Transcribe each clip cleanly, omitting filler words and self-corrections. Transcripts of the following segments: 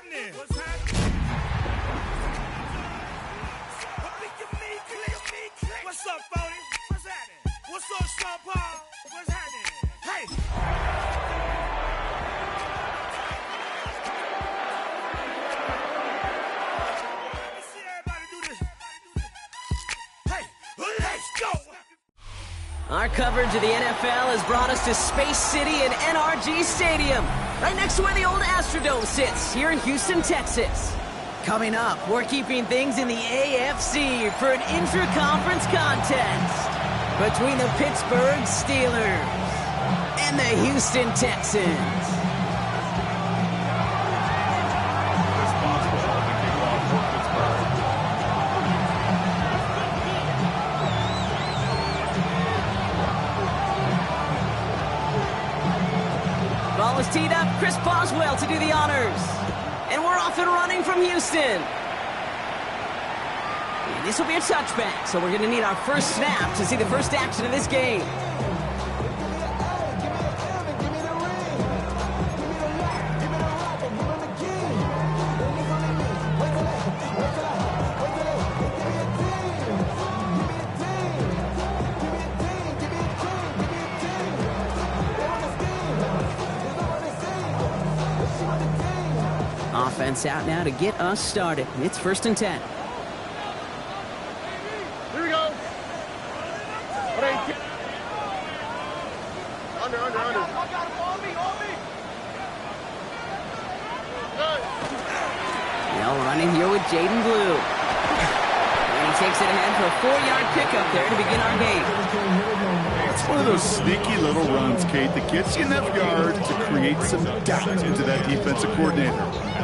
happening? What's happening? What's up, Bodie? What's happening? What's up, Sean Paul? What's happening? Hey! Let's see everybody do this. Hey, let's go! Our coverage of the NFL has brought us to Space City and NRG Stadium, right next to where the old Astrodome sits, here in Houston, Texas. Coming up, we're keeping things in the AFC for an intra-conference contest between the Pittsburgh Steelers and the Houston Texans. Ball is teed up, Chris Boswell to do the honors. And we're off and running from Houston. And this will be a touchback, so we're going to need our first snap to see the first action of this game. Offense out now to get us started. It's 1st and 10. Here we go. Under. They'll running here with Jaden Blue. And he takes it ahead for a 4-yard pickup there to begin our game. It's one of those sneaky little runs, Kate, that gets you enough yards to create some doubt into that defensive coordinator.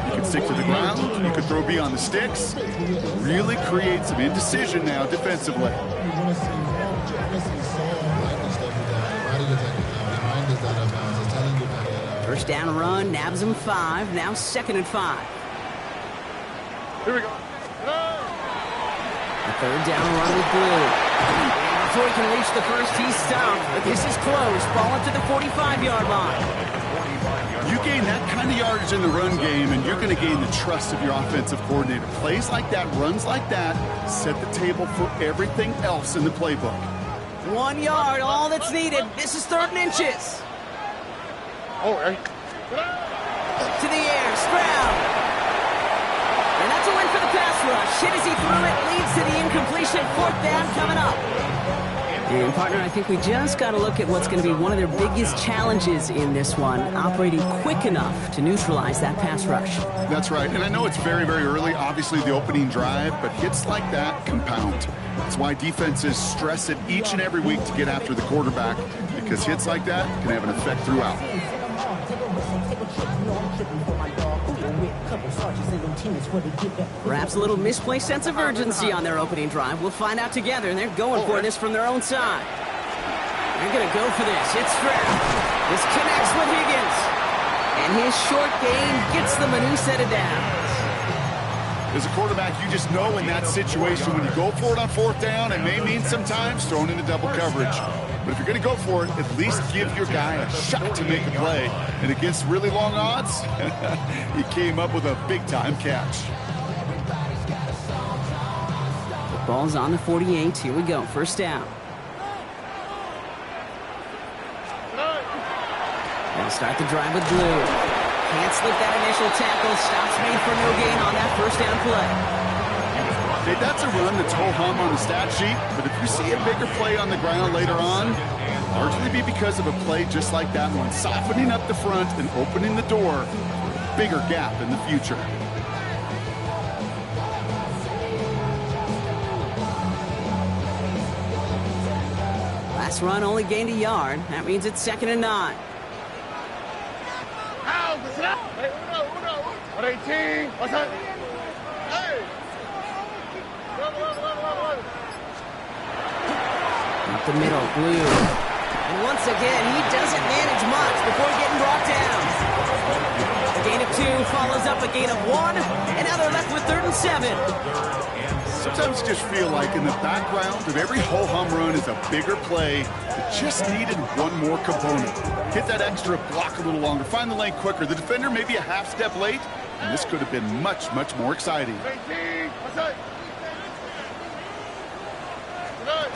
You can stick to the ground, you can throw beyond the sticks, really create some indecision now defensively. First down run, nabs him 5, now 2nd and 5. Here we go. A 3rd down run with Blue. And before he can reach the first, he's stopped. But this is close. Ball up to the 45-yard line. You gain that kind of yardage in the run game, and you're going to gain the trust of your offensive coordinator. Plays like that, runs like that, set the table for everything else in the playbook. 1 yard, all that's needed. This is 3rd and inches. Oh, right. To the air, Stroud. And that's a win for the pass rush. Hit as he threw it, leads to the incompletion. 4th down coming up. And, partner, I think we just got to look at what's going to be one of their biggest challenges in this one, operating quick enough to neutralize that pass rush. That's right, and I know it's very, very early, obviously the opening drive, but hits like that compound. That's why defenses stress it each and every week to get after the quarterback, because hits like that can have an effect throughout. Perhaps a little misplaced sense of urgency on their opening drive. We'll find out together, and they're going for this from their own side. They're going to go for this. It's Stroud. This connects with Higgins. And his short gain gets them a new set of downs. As a quarterback, you just know in that situation when you go for it on 4th down, it may mean sometimes thrown into double coverage. But if you're going to go for it, at least give your guy a shot to make a play. And against really long odds, he came up with a big-time catch. The ball's on the 48. Here we go. 1st down. They'll start the drive with Blue. Can't slip that initial tackle. Stops made for no gain on that 1st down play. Hey, that's a run that's ho-hum on the stat sheet, but if you see a bigger play on the ground later on, largely be because of a play just like that one, softening up the front and opening the door for a bigger gap in the future. Last run only gained a yard. That means it's 2nd and 9. Hey, 18. What's that? Hey! Up the middle, Blue. And once again, he doesn't manage much before getting brought down. A gain of 2 follows up a gain of 1, and now they're left with 3rd and 7. Sometimes you just feel like in the background of every ho-hum run is a bigger play that just needed one more component. Hit that extra block a little longer, find the lane quicker. The defender may be a half step late, and this could have been much, much more exciting. 18, what's that? Good.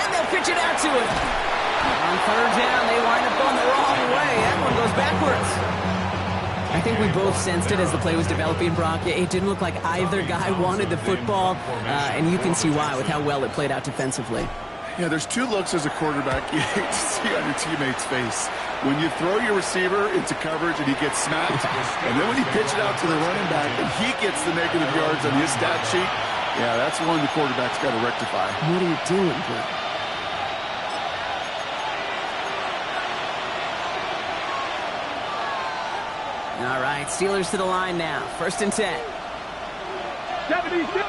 And they'll pitch it out to him. On third down, they wind up going the wrong way. That one goes backwards. I think we both sensed it as the play was developing, Brock. It didn't look like either guy wanted the football, and you can see why with how well it played out defensively. Yeah, there's two looks as a quarterback you hate to see on your teammate's face. When you throw your receiver into coverage and he gets smacked, and then when you pitch it out to the running back and he gets the negative yards on his stat sheet, yeah, that's one the quarterback's got to rectify. What are you doing, bro? All right, Steelers to the line now. 1st and 10. 76, 60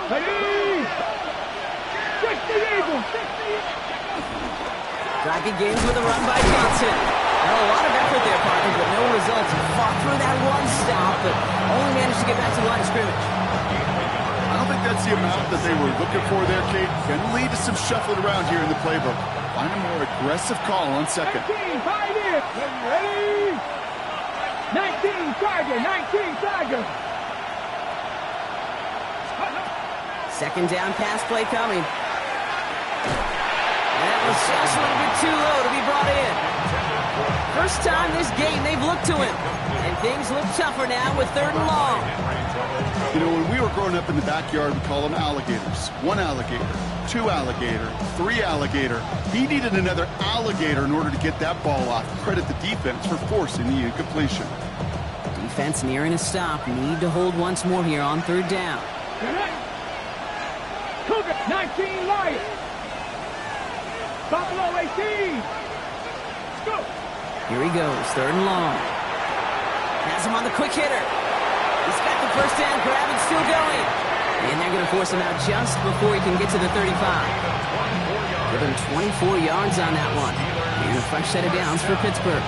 Eagles, 60. Drive begins with a run by Johnson. Now a lot of effort there, partner, but no results. He fought through that one stop, but only managed to get back to the line of scrimmage. I don't think that's the amount that they were looking for there, Kate. Can lead to some shuffling around here in the playbook. Find a more aggressive call on second. 19, 5 in. Ready? 19, Tiger, 19, Tiger. Second down pass play coming. That was just a little bit too low to be brought in. First time this game they've looked to him. And things look tougher now with 3rd and long. You know, when we were growing up in the backyard, we call them alligators. 1 alligator, 2 alligator, 3 alligator. He needed another alligator in order to get that ball off. Credit the defense for forcing the incompletion. Defense nearing a stop. Need to hold once more here on 3rd down. Cougar, 19, Lions. Buffalo, 18. Go. Here he goes, 3rd and long. Has him on the quick hitter. He's got the first down grab and still going. And they're going to force him out just before he can get to the 35. Give him 24 yards on that one. And a fresh set of downs for Pittsburgh.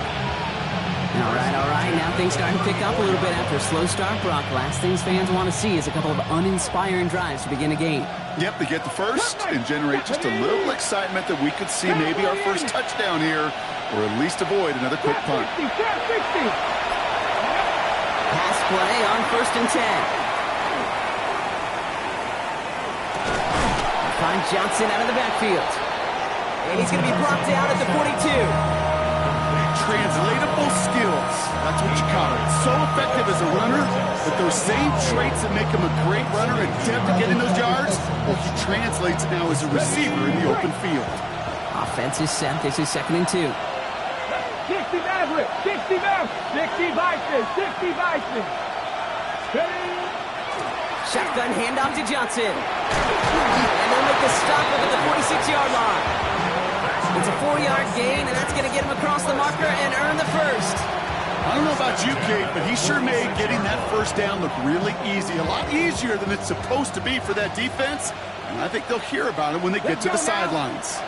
All right. Now things starting to pick up a little bit after a slow start, Brock. Last things fans want to see is a couple of uninspiring drives to begin a game. Yep, they get the first and generate just a little excitement that we could see maybe our first touchdown here, or at least avoid another quick punt. 60, 60. Pass play on 1st and 10. Find Johnson out of the backfield. And he's going to be brought down at the 42. Translatable skills. That's what you call it. So effective as a runner, but those same traits that make him a great runner and adept at getting those yards, well, he translates now as a receiver in the open field. Offense is set. This is 2nd and 2. 60 Maverick, 60 Maverick, 60 Bison, 60 Bison. Ready? Shotgun handoff to Johnson. And they'll make the stop at the 46-yard line. It's a 4-yard gain, and that's going to get him across the marker and earn the first. I don't know about you, Kate, but he sure made getting that first down look really easy. A lot easier than it's supposed to be for that defense. And I think they'll hear about it when they get to the sidelines.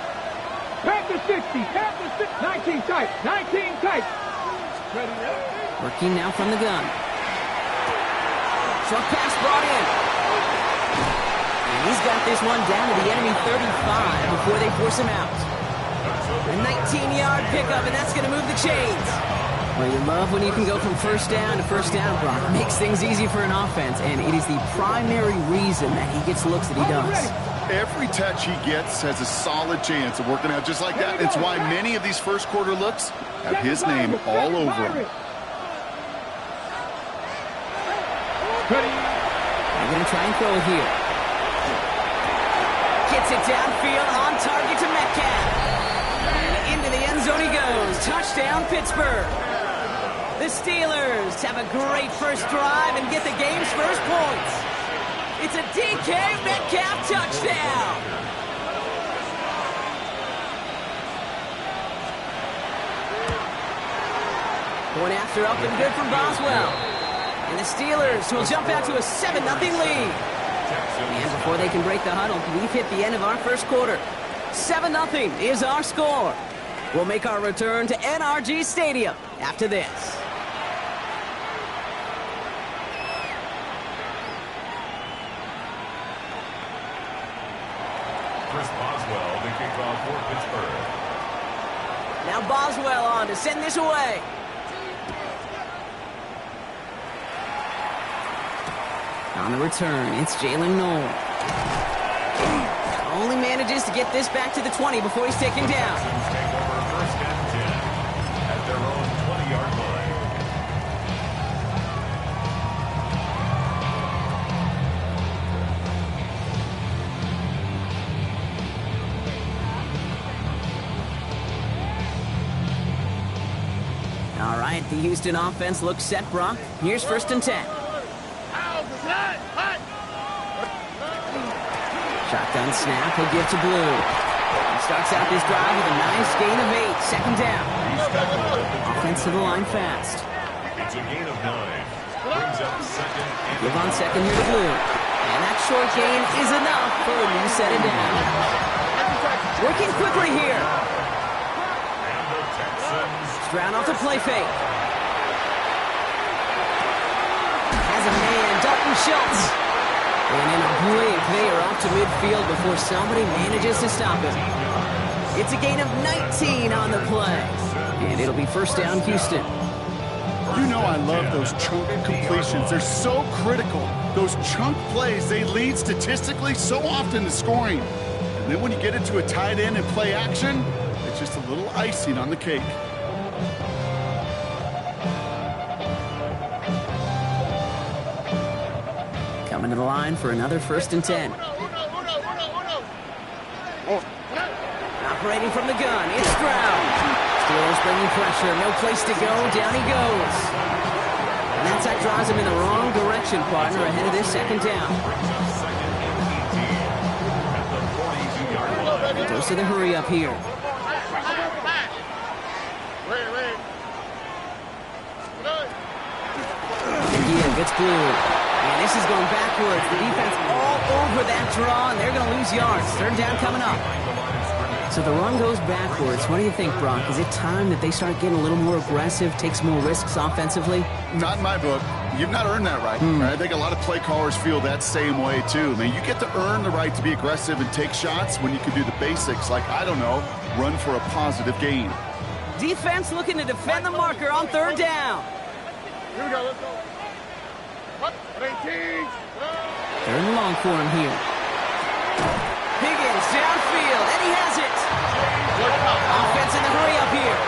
Panther 60, Panther 6, 19 tight, 19 tight. Ready? Working now from the gun. Short pass brought in. And he's got this one down to the enemy 35 before they force him out. A 19-yard pickup, and that's going to move the chains. Well, you love when you can go from first down to first down, Brock. It makes things easy for an offense, and it is the primary reason that he gets looks that he does. Every touch he gets has a solid chance of working out just like that. It's why many of these first quarter looks have his name all over them. They're going to try and throw it here. Gets it downfield, on target to Metcalf. And into the end zone he goes. Touchdown, Pittsburgh. The Steelers have a great first drive and get the game's first points. It's a DK Metcalf touchdown. Going after up and good from Boswell. And the Steelers will jump out to a 7-0 lead. And before they can break the huddle, we've hit the end of our first quarter. 7-0 is our score. We'll make our return to NRG Stadium after this. Chris Boswell, the kickoff for Pittsburgh. Now Boswell on to send this away. On the return, it's Jalen Noel. Only manages to get this back to the 20 before he's taken down. Texans take over first and 10 at their own 20-yard line. All right, the Houston offense looks set, Brock. Here's first and 10. Shotgun snap, he'll give to Blue. He starts out this drive with a nice gain of 8. Second down. Offense to the line fast. It's a gain of 9. Brings up second and Give on second here to Blue. And that short gain is enough for a new set it down. Working quickly here. And the Texans Stroud off the play fake. Has a man, Dalton Schultz. And in a blink, they are off to midfield before somebody manages to stop him. It's a gain of 19 on the play. And it'll be first down, Houston. You know I love those chunk completions. They're so critical. Those chunk plays, they lead statistically so often to scoring. And then when you get into a tight end and play action, it's just a little icing on the cake. Coming to the line for another first and 10. Operating from the gun, it's Stroud. Steelers bringing pressure, no place to go, down he goes. And that sack drives him in the wrong direction, partner, ahead of this second down. He goes to the hurry up here. Yeah, gets Blue. And this is going backwards. The defense all over that draw, and they're going to lose yards. Third down coming up. So the run goes backwards. What do you think, Brock? Is it time that they start getting a little more aggressive, take some more risks offensively? Not in my book. You've not earned that right. I think a lot of play callers feel that same way, too. I mean, you get to earn the right to be aggressive and take shots when you can do the basics, like, I don't know, run for a positive gain. Defense looking to defend the marker on third down. Here we go, let's go. What? 18. They're in the long for him here. Higgins downfield, and he has it. Offense in the hurry up here.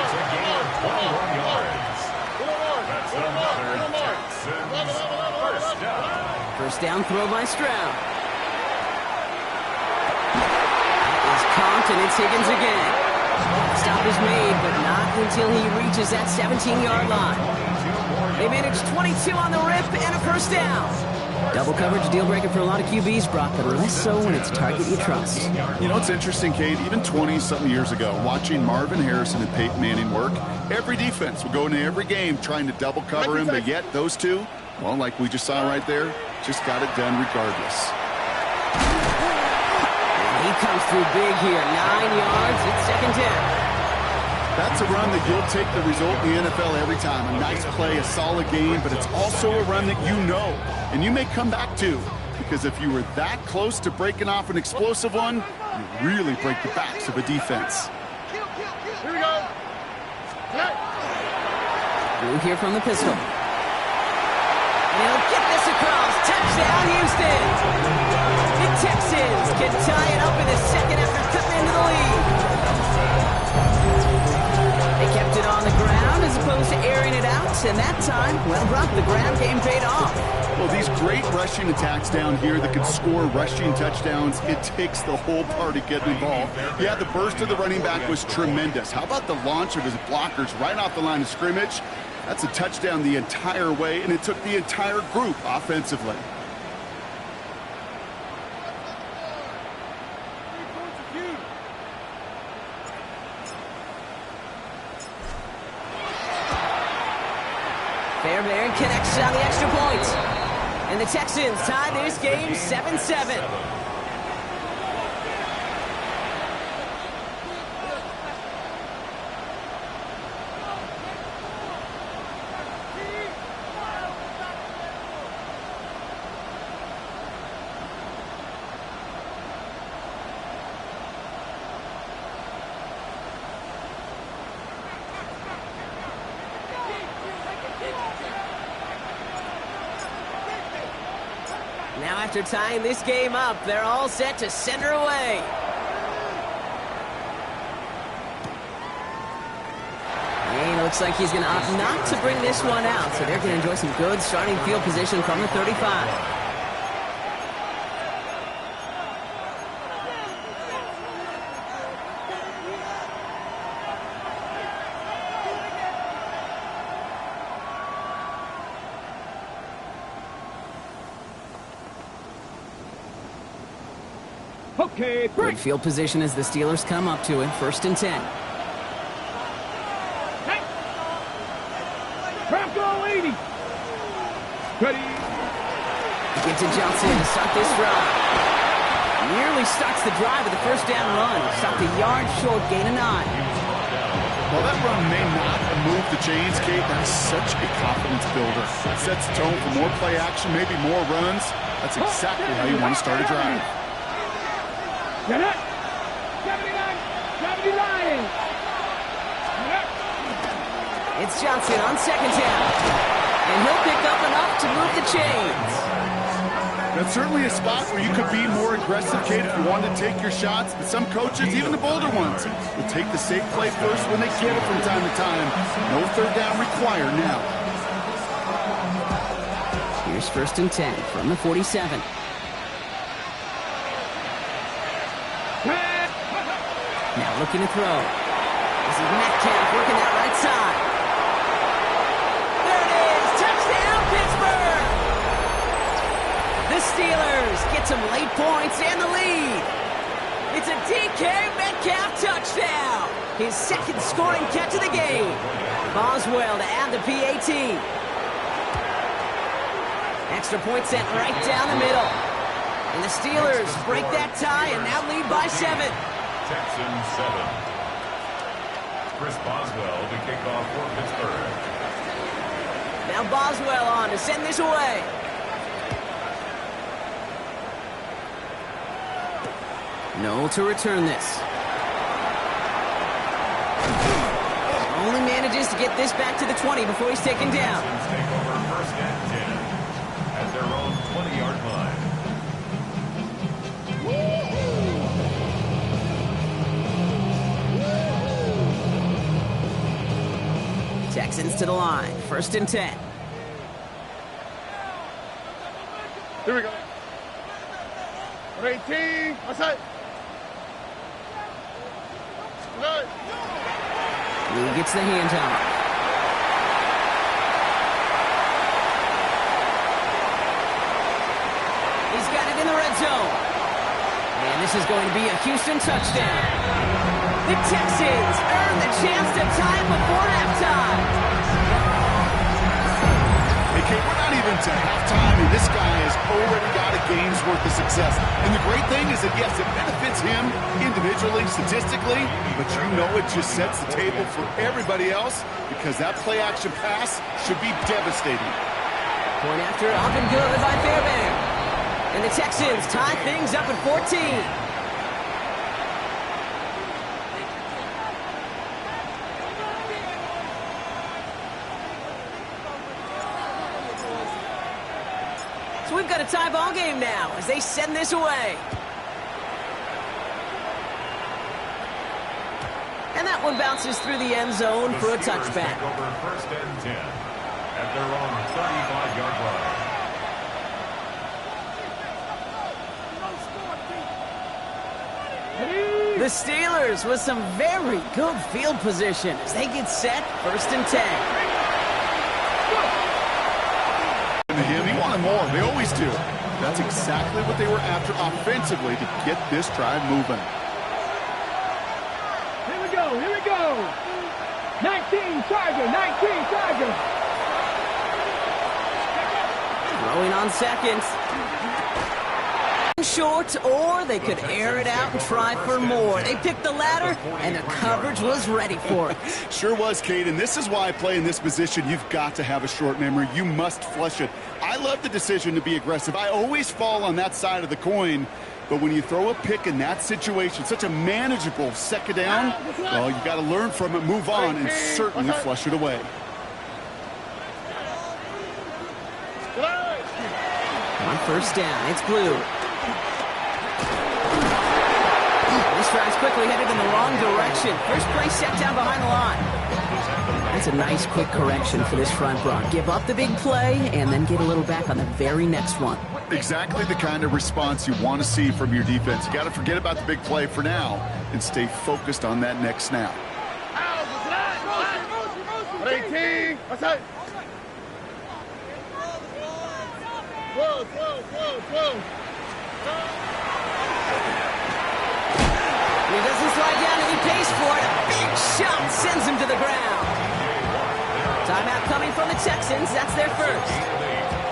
It's a gain of 21 yards. That's another Texans first down. First down throw by Stroud. That is caught, and it's Higgins again. Stop is made, but not until he reaches that 17-yard line. They managed 22 on the rip and a first down. Double coverage deal breaker for a lot of QBs, Brock, but less so when it's a target you trust. You know, it's interesting, Kate, even 20-something years ago, watching Marvin Harrison and Peyton Manning work, every defense would go into every game trying to double cover him, but yet those two, well, like we just saw right there, just got it done regardless. And he comes through big here, 9 yards, it's second down. That's a run that you'll take the result in the NFL every time. A nice play, a solid game, but it's also a run that you know, and you may come back to, because if you were that close to breaking off an explosive one, you really break the backs of a defense. Here we go. Blue here from the pistol. And he'll get this across. Touchdown, Houston. The Texans can tie it up in a second after cutting into the lead. They kept it on the ground as opposed to airing it out, and that time, well, Brock, the ground game paid off. Well, these great rushing attacks down here that can score rushing touchdowns, it takes the whole party getting involved. Yeah, the burst of the running back was tremendous. How about the launch of his blockers right off the line of scrimmage? That's a touchdown the entire way, and it took the entire group offensively. Fairbairn connects on the extra point. And the Texans tie this game 7-7. Now after tying this game up, they're all set to send her away. And it looks like he's going to opt not to bring this one out, so they're going to enjoy some good starting field position from the 35. Okay, three. Good field position as the Steelers come up to it. 1st and 10. Hey. Bronco 80. Ready. Get to Johnson to start this drive. Nearly starts the drive with a 1st down run. Stopped a yard short, gain of 9. Well, that run may not have moved the chains, Kate. That's such a confidence builder. It sets the tone for more play action, maybe more runs. That's exactly how you want to start a drive. Get up. 79. 79. It's Johnson on 2nd down. And he'll pick up enough to move the chains. That's certainly a spot where you could be more aggressive, Kate, if you wanted to take your shots. But some coaches, even the bolder ones, will take the safe play first when they get it from time to time. No 3rd down required now. Here's 1st and 10 from the 47. Now looking to throw. This is Metcalf working that right side. There it is! Touchdown, Pittsburgh! The Steelers get some late points and the lead. It's a DK Metcalf touchdown. His 2nd scoring catch of the game. Boswell to add the PAT. Extra point sent right down the middle. And the Steelers break that tie and now lead by 7. Texans 7. Chris Boswell to kick off for Pittsburgh. Now Boswell on to send this away. No to return this. Only manages to get this back to the 20 before he's taken down. Texans take over 1st and 10 at their own 20-yard line. Texans to the line. 1st and 10. Here we go. 18. Outside. Lee gets the handoff. He's got it in the red zone. And this is going to be a Houston touchdown. The Texans earn the chance to tie it before halftime. Hey, Kate, we're not even to halftime, and this guy has already got a game's worth of success. And the great thing is that, yes, it benefits him individually, statistically, but you know it just sets the table for everybody else because that play-action pass should be devastating. Point after up and good by Fairbairn. And the Texans tie things up at 14. So we've got a tie ball game now as they send this away. And that one bounces through the end zone for a touchback. Take over 1st and 10 at their own 35-yard line. The Steelers with some very good field position as they get set 1st and 10. To him, he wanted more. They always do. That's exactly what they were after offensively to get this drive moving. Here we go. Here we go. 19 Charger. 19 Charger. Throwing on 2nd. Short, or they could air it out and try for more. They picked the latter, and the coverage was ready for it. Sure was, Kate, and this is why playing this position, you've got to have a short memory. You must flush it. I love the decision to be aggressive. I always fall on that side of the coin, but when you throw a pick in that situation, such a manageable 2nd down, well, you've got to learn from it, move on, and certainly flush it away. On first down. It's Blue. This drive's quickly headed in the wrong direction. First play set down behind the line. That's a nice quick correction for this front, Brock. Give up the big play and then get a little back on the very next one. Exactly the kind of response you want to see from your defense. You got to forget about the big play for now and stay focused on that next snap. 18. What's that? 12. He doesn't slide down and he pays for it. A big shot sends him to the ground. Timeout coming from the Texans. That's their first.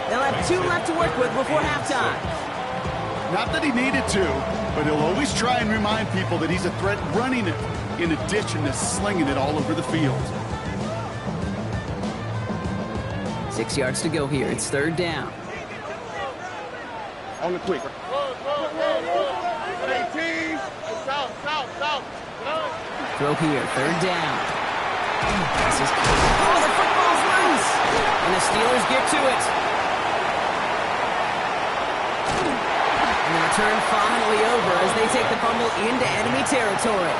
They'll have 2 left to work with before halftime. Not that he needed to, but he'll always try and remind people that he's a threat running it in addition to slinging it all over the field. 6 yards to go here. It's third down. On the quick. 18. South. Throw here. Third down. This is... Oh, the football's loose! And the Steelers get to it. And the return finally over as they take the fumble into enemy territory.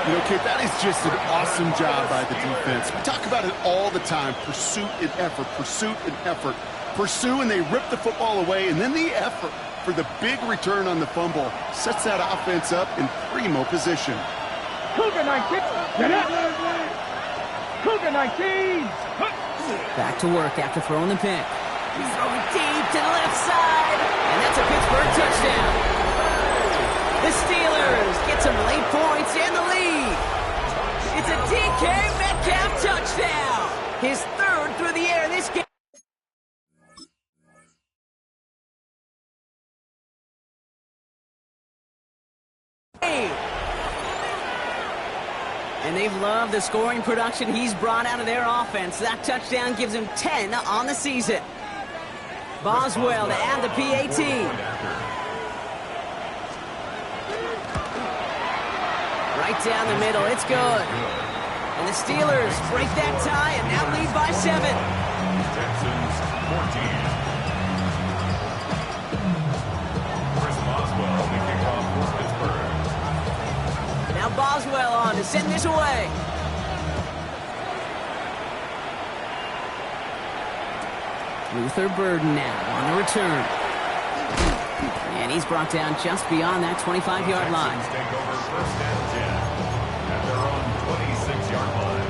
You know, Kate, that is just an awesome job by the defense. We talk about it all the time. Pursuit and effort, pursuit and effort. Pursue, and they rip the football away, and then the effort for the big return on the fumble sets that offense up in primo position. Cougar 19. Get up. Cougar 19. Back to work after throwing the pick. He's throwing deep to the left side. And that's a Pittsburgh touchdown. The Steelers get some late points and the lead. It's a DK Metcalf touchdown. His third through the air this game. And they've loved the scoring production he's brought out of their offense. That touchdown gives him 10 on the season. Boswell to add the PAT. Right down the middle, it's good. And the Steelers break that tie and now lead by 7. Texans 14. Chris Boswell, the kickoff for Pittsburgh. Now Boswell on to send this away. Luther Burden now on the return. And he's brought down just beyond that 25-yard line. Texans take over first and 10 at their own 26-yard line.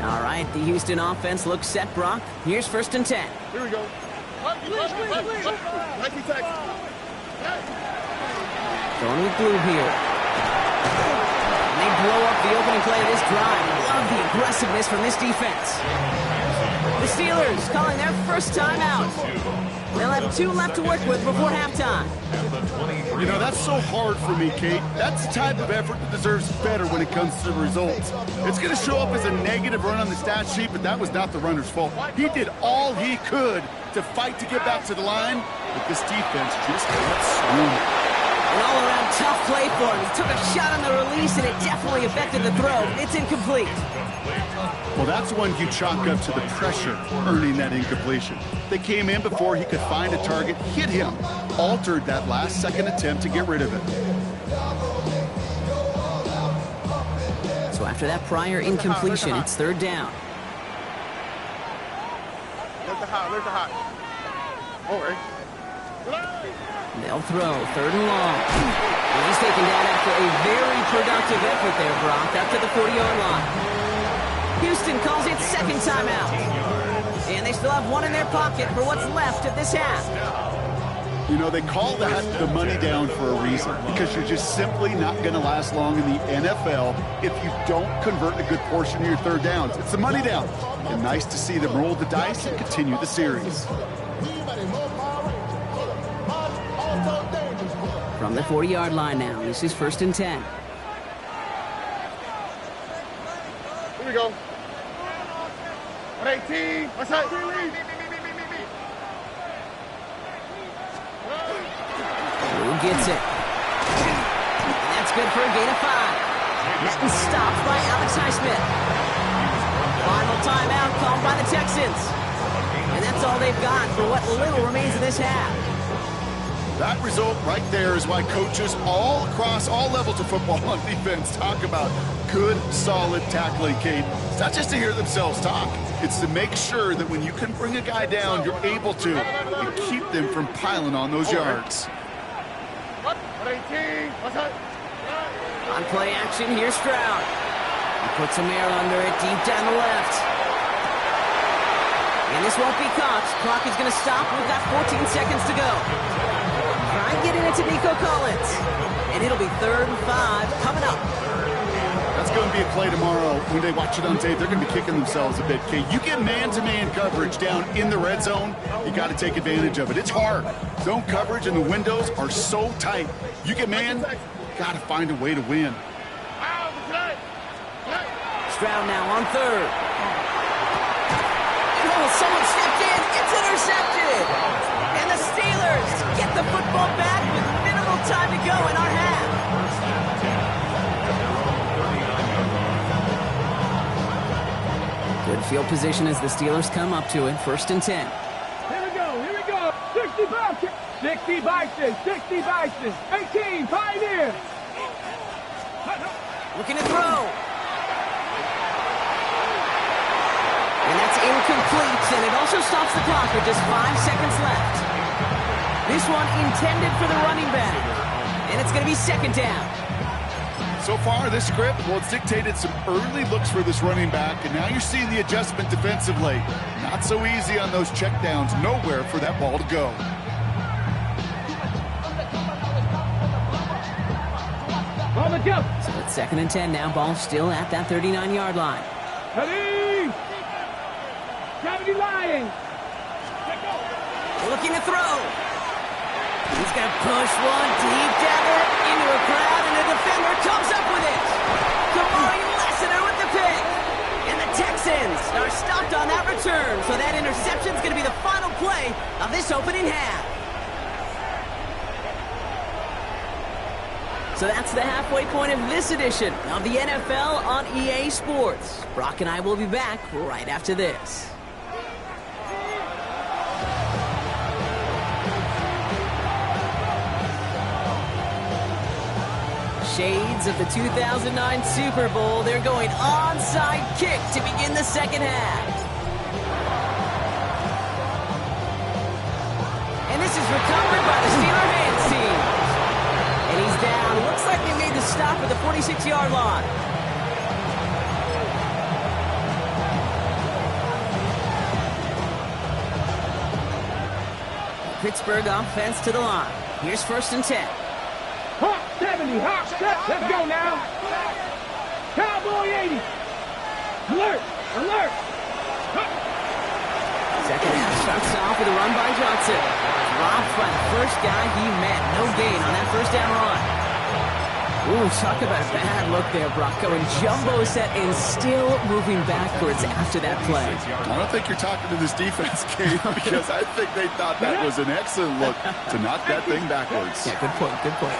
All right, the Houston offense looks set, Brock. Here's first and 10. Here we go. Nike tech. Going with Blue here. And they blow up the opening play of this drive. Love the aggressiveness from this defense. The Steelers calling their first time out. They'll have 2 left to work with before halftime. You know, that's so hard for me, Kate. That's the type of effort that deserves better when it comes to the results. It's going to show up as a negative run on the stat sheet, but that was not the runner's fault. He did all he could to fight to get back to the line, but this defense just kept swinging. An all-around tough play for him. He took a shot on the release, and it definitely affected the throw. It's incomplete. Well, that's one you chalk up to the pressure earning that incompletion. They came in before he could find a target, hit him, altered that last-second attempt to get rid of it. So after that prior incompletion, it's third down. There's the hot. Over. They'll throw third and long. And he's taken down after a very productive effort there, Brock, up to the 40-yard line. Houston calls it second timeout. And they still have 1 in their pocket for what's left of this half. You know, they call that the money down for a reason, because you're just simply not going to last long in the NFL if you don't convert a good portion of your third downs. It's the money down. And nice to see them roll the dice and continue the series. From the 40-yard line now, this is first and 10. Here we go. 118. What's that? Blue gets it. And that's good for a gain of 5. Met and stopped by Alex Highsmith. Final timeout called by the Texans. And that's all they've got for what little remains of this half. That result right there is why coaches all across all levels of football on defense talk about good, solid tackling, Kate. It's not just to hear themselves talk. It's to make sure that when you can bring a guy down, you're able to and keep them from piling on those yards. On play action, here's Stroud. He puts some air under it deep down the left. And this won't be caught. Clock is going to stop. We've got 14 seconds to go. Try and get it into Nico Collins. And it'll be 3rd and 5 coming up. That's going to be a play tomorrow. When they watch it on tape, they're going to be kicking themselves a bit, Kate. You get man-to-man coverage down in the red zone, you got to take advantage of it. It's hard. Zone coverage and the windows are so tight. You get man, got to find a way to win. Stroud now on 3rd. Oh, someone stepped in. It's intercepted. And the Steelers get the football back with minimal time to go in our half. Good field position as the Steelers come up to it. 1st and 10. Here we go. 60 Bison. 60 Bison. 60 Bison. 18 Pioneers. Looking to throw. And that's incomplete, and it also stops the clock with just 5 seconds left. This one intended for the running back. And it's going to be 2nd down. So far, this script, well, it's dictated some early looks for this running back, and now you're seeing the adjustment defensively. Not so easy on those checkdowns. Nowhere for that ball to go. So it's 2nd and 10 now. Ball still at that 39-yard line. Ready? 70 Lions. Looking to throw. He's going to push one deep down there into a crowd, and the defender comes up with it. Kamari Lassiter with the pick. And the Texans are stopped on that return, so that interception is going to be the final play of this opening half. So that's the halfway point of this edition of the NFL on EA Sports. Brock and I will be back right after this. Shades of the 2009 Super Bowl. They're going onside kick to begin the 2nd half. And this is recovered by the Steeler hands team. And he's down. Looks like they made the stop at the 46-yard line. Pittsburgh offense to the line. Here's 1st and 10. Hawk 70, Hawk 70. Let's go now. Cowboy 80. Alert, alert. Second half starts off with a run by Johnson. Dropped by the first guy he met. No gain on that 1st down run. Ooh, talk about a bad look there, Brock. Going jumbo set and still moving backwards after that play. I don't think you're talking to this defense, Kate, because I think they thought that was an excellent look to knock that thing backwards. Yeah, good point, good point.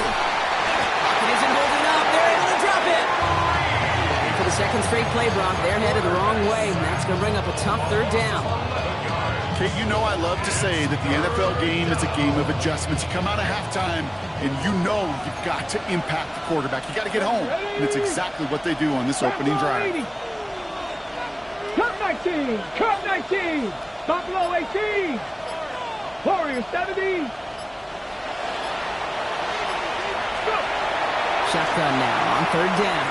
Pocket isn't holding up. They're able to drop it. And for the 2nd straight play, Brock, they're headed the wrong way, and that's going to bring up a tough 3rd down. Kate, you know I love to say that the NFL game is a game of adjustments. You come out of halftime, and you know you've got to impact the quarterback. You got to get home, and it's exactly what they do on this opening drive. Cut 19, cut 19. Buffalo 18. Warriors 70. Shotgun now on 3rd down.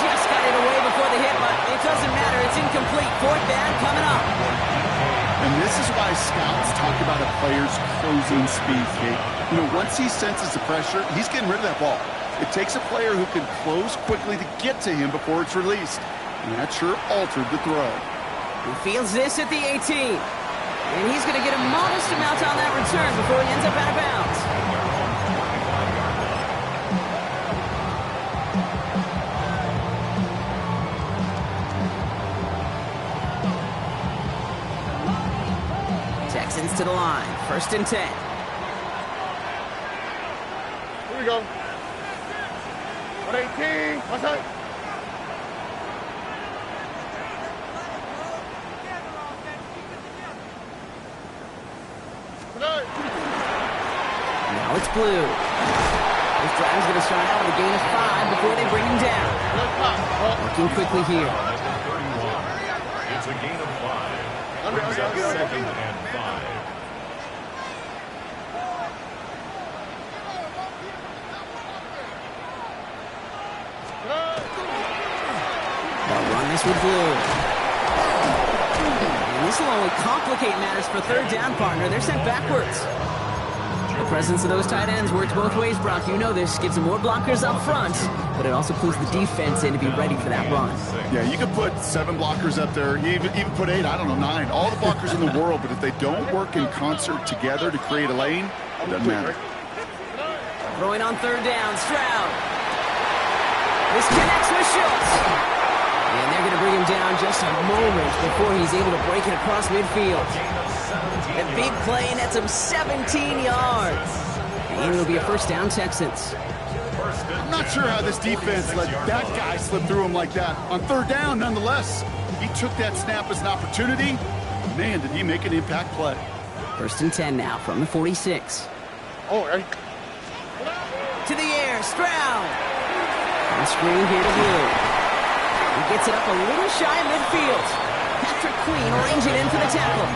Just got it away before the hit, but it doesn't matter. It's incomplete. 4th down coming up. And this is why scouts talk about a player's closing speed, Kate. You know, once he senses the pressure, he's getting rid of that ball. It takes a player who can close quickly to get to him before it's released. And that sure altered the throw. He fields this at the 18. And he's going to get a modest amount on that return before he ends up out of bounds. Texans to the line. 1st and 10. we go. 118. What's that? Now it's Blue. This drive's going to start out with a gain of 5 before they bring him down. Working quickly here. It's a gain of 5. Brings up 2nd and 5. They'll run this with Blue. And this will only complicate matters for third down, partner. They're sent backwards. The presence of those tight ends works both ways, Brock. You know this. Gives them more blockers up front, but it also clues the defense in to be ready for that run. Yeah, you could put 7 blockers up there, even put 8, I don't know, 9. All the blockers in the world, but if they don't work in concert together to create a lane, it doesn't matter. Throwing on third down, Stroud. This connects with Schultz. And they're going to bring him down just a moment before he's able to break it across midfield. A big play nets him 17 yards. And it'll be a first down, Texans. I'm not sure how this defense let that guy slip through him like that. On third down, nonetheless, he took that snap as an opportunity. Man, did he make an impact play. First and 10 now from the 46. Oh, right. To the air, Stroud. On screen here to Blue. He gets it up a little shy of midfield. Patrick Queen arranging in for the tackle.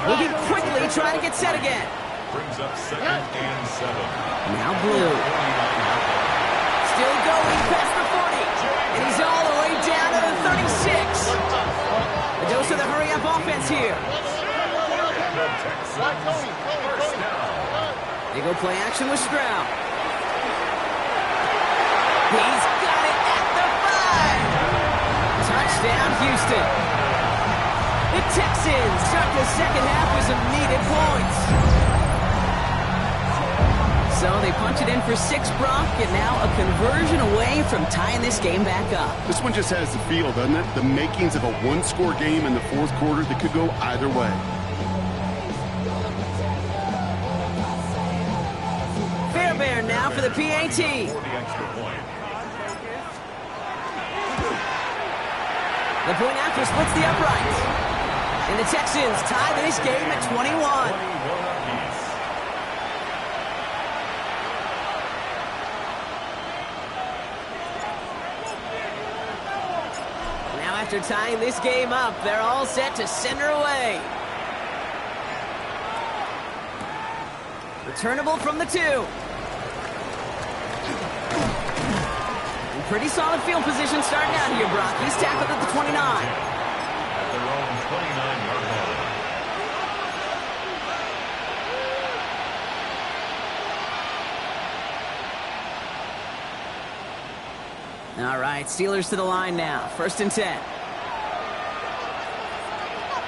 Moving quickly, trying to get set again. Brings up 2nd and 7. Now Blue. Still going past the 40. And he's all the way down to the 36. A dose of the hurry-up offense here. They go play action with Stroud. He's got it at the 5. Touchdown, Houston. The Texans start the second half with some needed points. So they punch it in for 6, Brock, and now a conversion away from tying this game back up. This one just has the feel, doesn't it? The makings of a one-score game in the fourth quarter that could go either way. Fairbairn now for the PAT. For the extra point. The point after splits the uprights. And the Texans tie this game at 21. 21 apiece. Now after tying this game up, they're all set to center away. Returnable from the 2. And pretty solid field position starting out here, Brock. He's tackled at the 29. At their own 29-yard line. All right, Steelers to the line now. First and 10.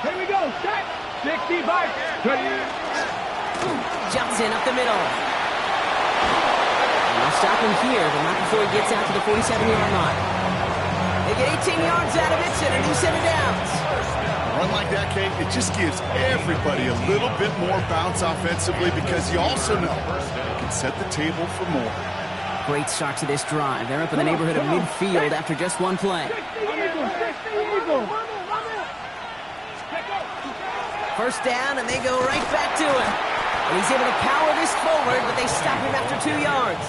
Here we go. Set. 65. Johnson up the middle. And they'll stop him here, but not before he gets out to the 47-yard line. They get 18 yards out of it and a new set of downs. A run like that, Kate, it just gives everybody a little bit more bounce offensively because you also know you can set the table for more. Great start to this drive. They're up in the neighborhood of midfield after just one play. First down, and they go right back to him. And he's able to power this forward, but they stop him after 2 yards.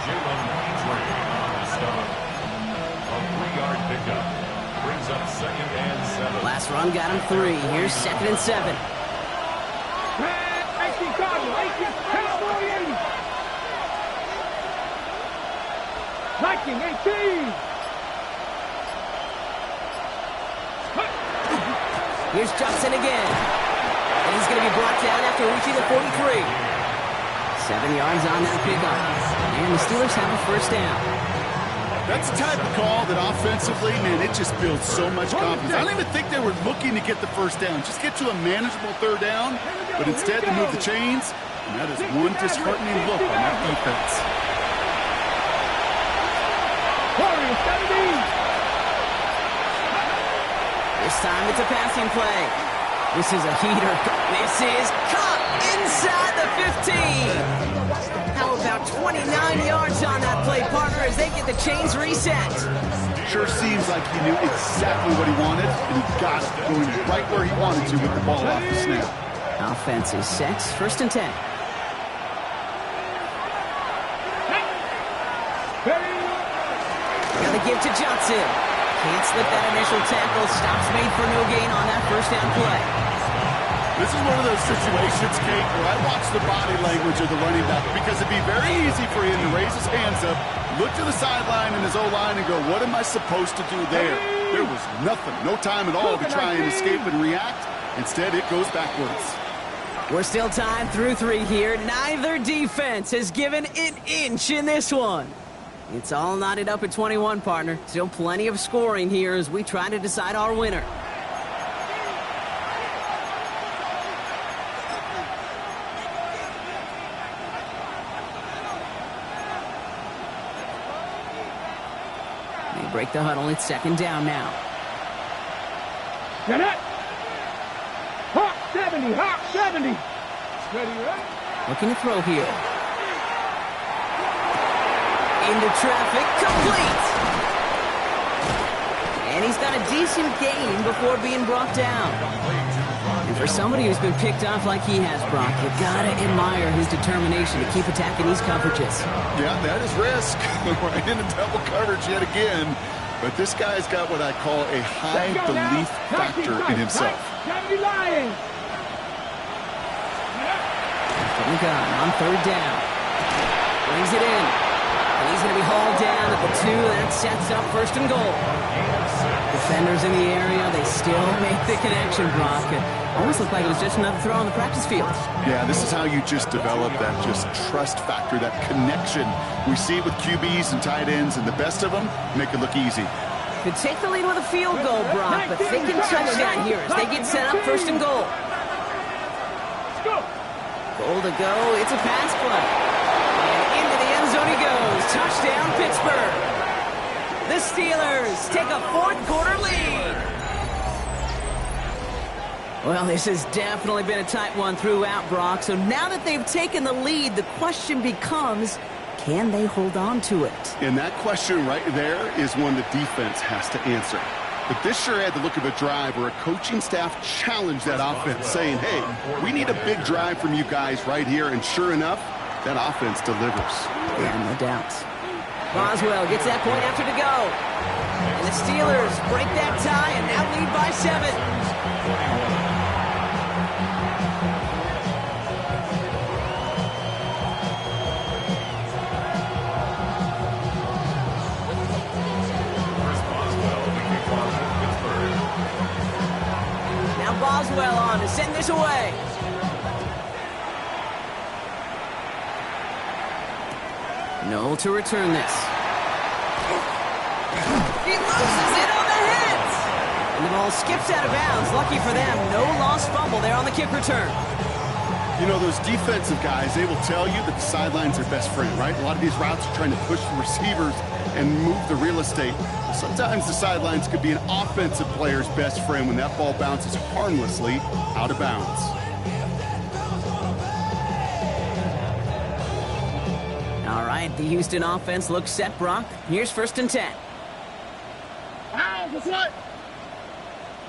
Jalen Petrie on the stop. A 3-yard pickup. Brings up 2nd and 7. Last run got him 3. Here's 2nd and 7. Viking 18. Here's Johnson again. And he's going to be brought down after reaching the 43. 7 yards on that pickup. And the Steelers have a first down. That's the type of call that offensively, man, it just builds so much confidence. I don't even think they were looking to get the first down. Just get to a manageable third down, but instead they move the chains, and that is one disheartening look on that defense. This time it's a passing play. This is a heater. This is caught inside the 15. How about 29 yards on that play, partner, as they get the chains reset? Sure seems like he knew exactly what he wanted, and he got it going right where he wanted to with the ball off the snap. Offense is set. 1st and 10. Gonna give to Johnson. Can't slip that initial tackle. Stops made for no gain on that 1st down play. This is one of those situations, Kate, where I watch the body language of the running back because it'd be very easy for him to raise his hands up, look to the sideline and his O-line and go, what am I supposed to do there? There was nothing, no time at all to try and escape and react. Instead, it goes backwards. We're still tied through 3 here. Neither defense has given an inch in this one. It's all knotted up at 21, partner. Still plenty of scoring here as we try to decide our winner. They break the huddle. It's 2nd down now. Get it! Hawk 70, Hawk 70. Ready, right? Looking to throw here. Into traffic, complete! And he's got a decent gain before being brought down. And for somebody who's been picked off like he has, Brock, you gotta admire his determination to keep attacking these coverages. Yeah, that is risk. Right into double coverage yet again. But this guy's got what I call a high belief factor in himself. 70 Lions. From the gun on 3rd down. Brings it in. And he's going to be hauled down at the 2. That sets up 1st and goal. Defenders in the area, they still make the connection, Brock. It almost looked like it was just another throw on the practice field. Yeah, this is how you just develop that just trust factor, that connection. We see it with QBs and tight ends, and the best of them make it look easy. Could take the lead with a field goal, Brock, but thinking touchdown here as they get set up 1st and goal. Goal to go. It's a pass play. And into the end zone he goes. Touchdown, Pittsburgh. The Steelers take a 4th quarter lead. Well, this has definitely been a tight one throughout, Brock. So now that they've taken the lead, the question becomes, can they hold on to it? And that question right there is one the defense has to answer. But this sure had the look of a drive where a coaching staff challenged that offense, saying, hey, we need a big drive from you guys right here. And sure enough, that offense delivers. Yeah, no doubt. Boswell gets that point after to go. And the Steelers break that tie and now lead by 7. Boswell on to send this away. Noel to return this. He loses it on the hit. And the ball skips out of bounds. Lucky for them, no lost fumble there on the kick return. You know, those defensive guys, they will tell you that the sidelines are best friend, right? A lot of these routes are trying to push the receivers and move the real estate. Sometimes the sidelines could be an offensive player's best friend when that ball bounces harmlessly out of bounds. All right, the Houston offense looks set, Brock. Here's 1st and 10. That's right.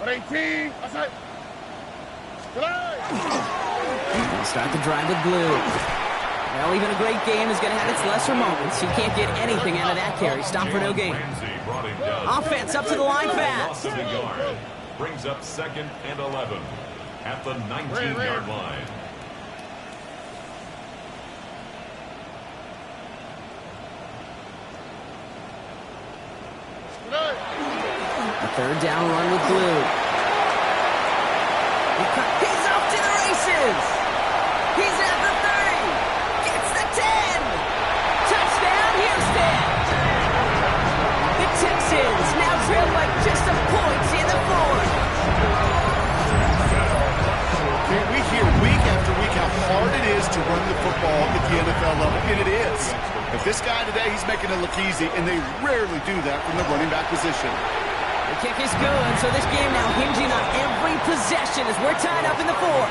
18. That's right. They'll start the drive with blue. Well, even a great game is going to have its lesser moments. You can't get anything out of that carry. Stop for no gain. Offense up to the line fast. Brings up 2nd and 11 at the 19-yard line. A 3rd down run with blue. He's off to the races. He's at the 30. Gets the 10. Touchdown, Houston. The Texans now trail by just a point in the 4th. We hear week after week how hard it is to run the football at the NFL level, and it is. But this guy today, he's making it look easy, and they rarely do that from the running back position. The kick is good, so this game now hinging on every possession as we're tied up in the 4th.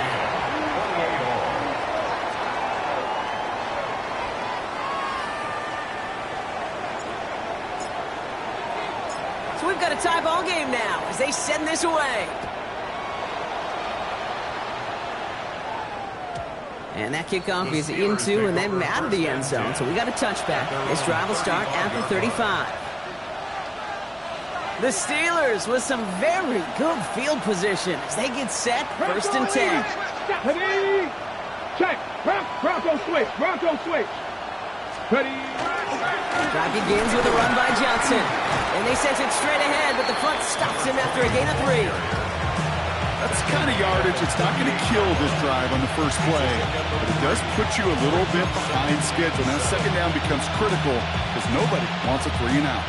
tie ball game now as they send this away. And that kickoff is into and then out of the end zone. So we got a touchback. This drive will start at the 35. The Steelers with some very good field position as they get set. First and 10. Ready? Check. Bronco switch. Bronco switch. Ready? Drive begins with a run by Johnson. And they send it straight ahead, but the front stops him after a gain of 3. That's the kind of yardage. It's not going to kill this drive on the first play, but it does put you a little bit behind schedule. Now second down becomes critical because nobody wants a 3 and out.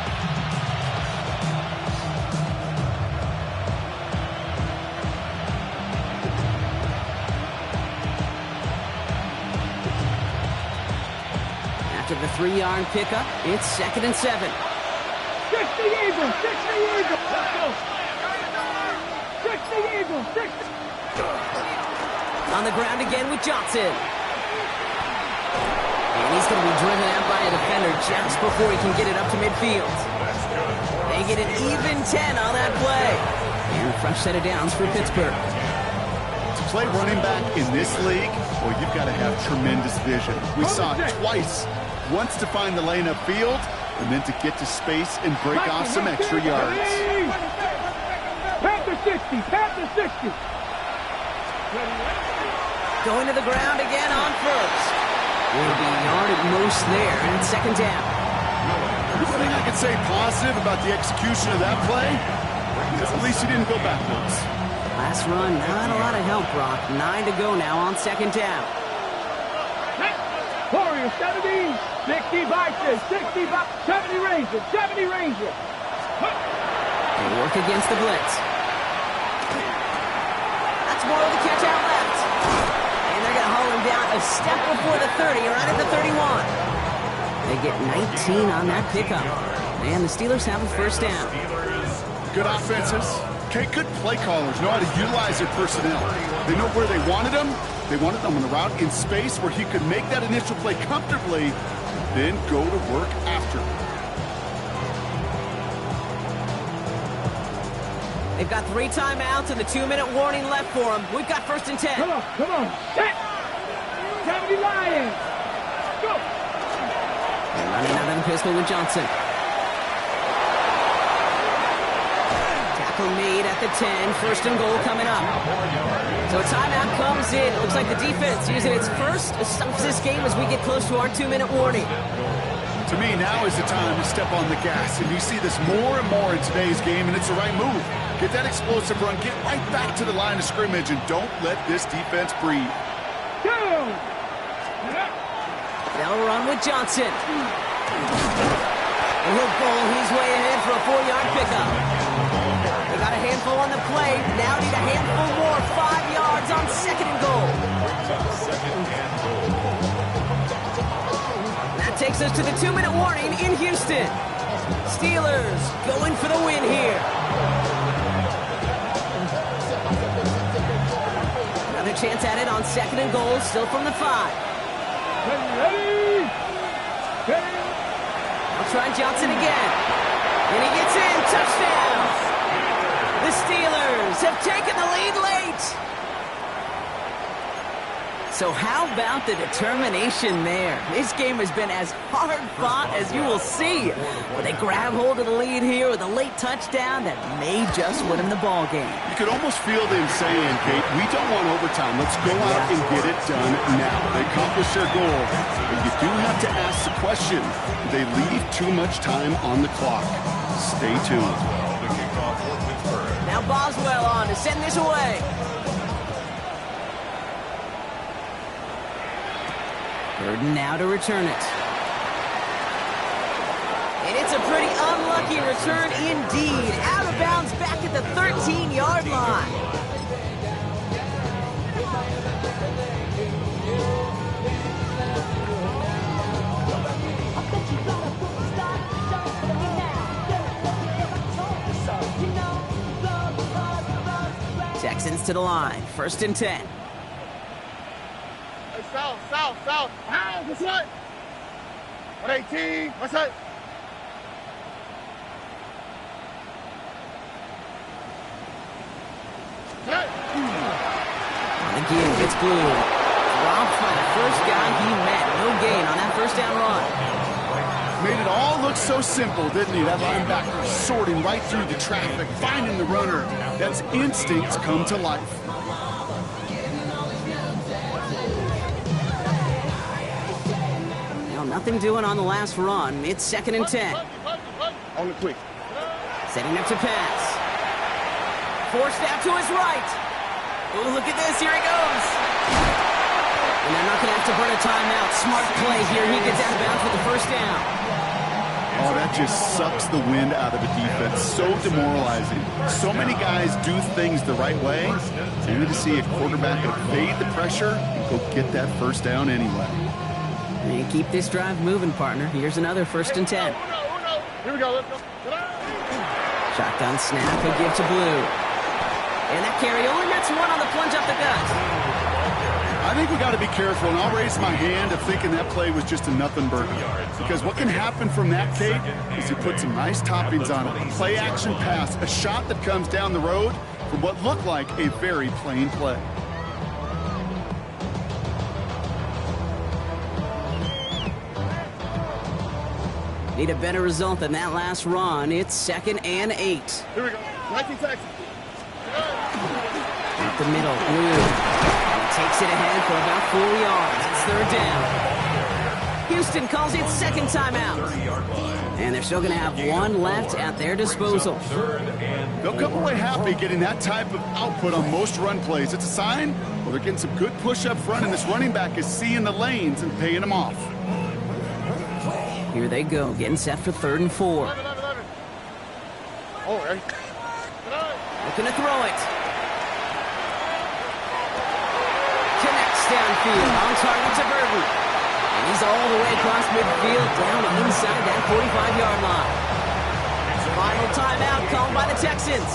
After the 3-yard pickup, it's second and 7. 60 Eagles. 60 Eagles. Let's go. 60 Eagles. 60. On the ground again with Johnson. And he's going to be driven out by a defender just before he can get it up to midfield. They get an even 10 on that play. And a fresh set of downs for Pittsburgh. To play running back in this league, well, you've got to have tremendous vision. We saw it twice. Once to find the lane upfield, and then to get to space and break off some extra yards. Panther 60. Panther 60. Going to the ground again on first. Will be yard at most there, and it's second down. The thing I can say positive about the execution of that play is at least he didn't go backwards. Last run, not a lot of help, Brock. 9 to go now on second down. Warrior 70. 60 Bison. 60 Bison. 70 Ranger. 70 Ranger. They work against the blitz. That's more of the catch out left. And they're going to haul him down a step before the 30, right at the 31. They get 19 on that pickup. And the Steelers have a first down. Good offenses. Okay, good play callers know how to utilize their personnel. They know where they wanted them. They wanted them on the route in space where he could make that initial play comfortably, then go to work after. They've got 3 timeouts and the 2-minute warning left for them. We've got first and 10. Come on. Set. 70 Lions. Go. They're running out of the pistol with Johnson. Tackle made at the 10. First and goal coming up. So a timeout comes in. It looks like the defense using its first stops this game as we get close to our 2-minute warning. To me, now is the time to step on the gas, and you see this more and more in today's game, and it's the right move. Get that explosive run, get right back to the line of scrimmage, and don't let this defense breathe. Go. They'll run with Johnson. And he'll pull his way ahead for a 4-yard pickup. They got a handful on the play. Now need a handful more. 5 yards on second and goal. That takes us to the 2-minute warning in Houston. Steelers going for the win here. Another chance at it on second and goal, still from the 5. Ready. I'll try Johnson again. And he gets in. Touchdown. The Steelers have taken the lead late. So how about the determination there? This game has been as hard fought as you will see. But they grab hold of the lead here with a late touchdown that may just win them the ball game. You could almost feel them saying, Kate, we don't want overtime. Let's go out and get it done now. They accomplished their goal. But you do have to ask the question, do they leave too much time on the clock? Stay tuned. Now Boswell on to send this away. Burden now to return it. And it's a pretty unlucky return indeed. Out of bounds back at the 13-yard line. Texans to the line. First and 10. South. Pound, what's up? 118, what's up? Again, gets Blue. Dropped by the first guy he met. No gain on that first down run. Made it all look so simple, didn't he? That linebacker sorting right through the traffic, finding the runner. That's instincts come to life. Now, nothing doing on the last run. It's 2nd and 10. On the quick. Setting up to pass. Forced out to his right. Oh, look at this. Here he goes. And they're not going to have to burn a timeout. Smart play here. He gets out of bounds with the first down. Oh, that just sucks the wind out of a defense. So demoralizing. So many guys do things the right way. So you need to see a quarterback evade the pressure and go get that first down anyway. And keep this drive moving, partner. Here's another 1st and 10. Here we go. Let's go. Shotgun snap. He'll give to Blue. And that carry only gets one on the plunge up the gut. I think we got to be careful, and I'll raise my hand of thinking that play was just a nothing burger. Because what can happen from that, Kate, is you put some nice toppings on it. A play-action pass, a shot that comes down the road from what looked like a very plain play. Need a better result than that last run. It's 2nd and 8. Here we go. 19 Texas. Up the middle, Blue. Takes it ahead for about 4 yards. It's 3rd down. Houston calls it 2nd timeout. And they're still going to have one left at their disposal. They'll come away happy getting that type of output on most run plays. It's a sign, well, they're getting some good push up front, and this running back is seeing the lanes and paying them off. Here they go, getting set for 3rd and 4. Oh, right. Looking to throw it. Downfield, on target to Burton. And he's all the way across midfield, down inside that 45-yard line. Final timeout called by the Texans.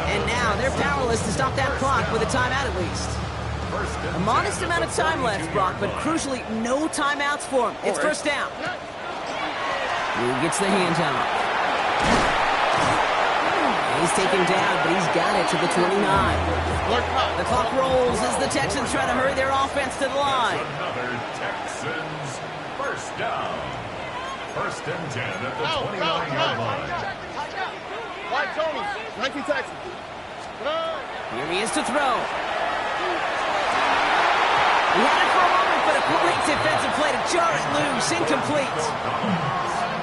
And now they're powerless to stop that clock with a timeout at least. A modest amount of time left, Brock, but crucially, no timeouts for him. It's 1st down. Blue gets the handoff. He's taken down, but he's got it to the 29. The clock rolls as the Texans try to hurry their offense to the line. Another Texans 1st down. 1st and 10 at the 29-yard line. White Tony. 19 Texas. Here he is to throw. He had it for a moment, but a great defensive play to jar it loose. Incomplete.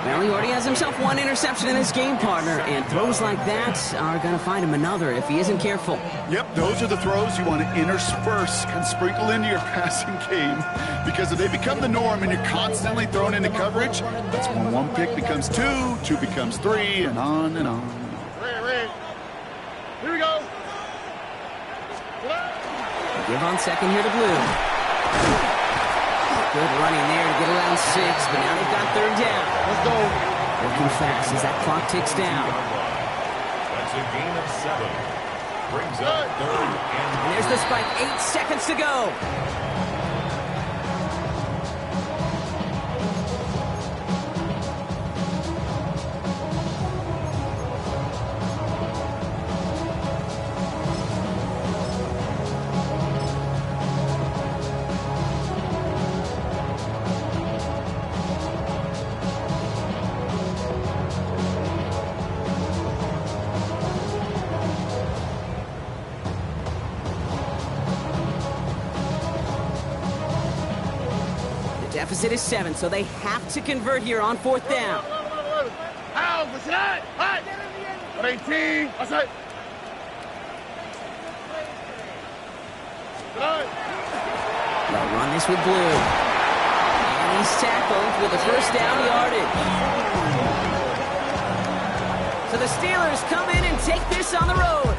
Well, he already has himself one interception in this game, partner, and throws like that are going to find him another if he isn't careful. Yep, those are the throws you want to intersperse and sprinkle into your passing game, because if they become the norm and you're constantly thrown into coverage, that's when one pick becomes two, two becomes three, and on and on. Red. Here we go. Give on 2nd here to Blue. Good running there to get around 6, but now they've got 3rd down. Let's go. Working fast as that clock ticks down. That's a gain of 7. Brings up 3rd And there's the spike. 8 seconds to go. Deficit is 7, so they have to convert here on 4th down. Out, what's that? 18. What's that? They'll run this with Blue. And he's tackled with the 1st down yardage. So the Steelers come in and take this on the road.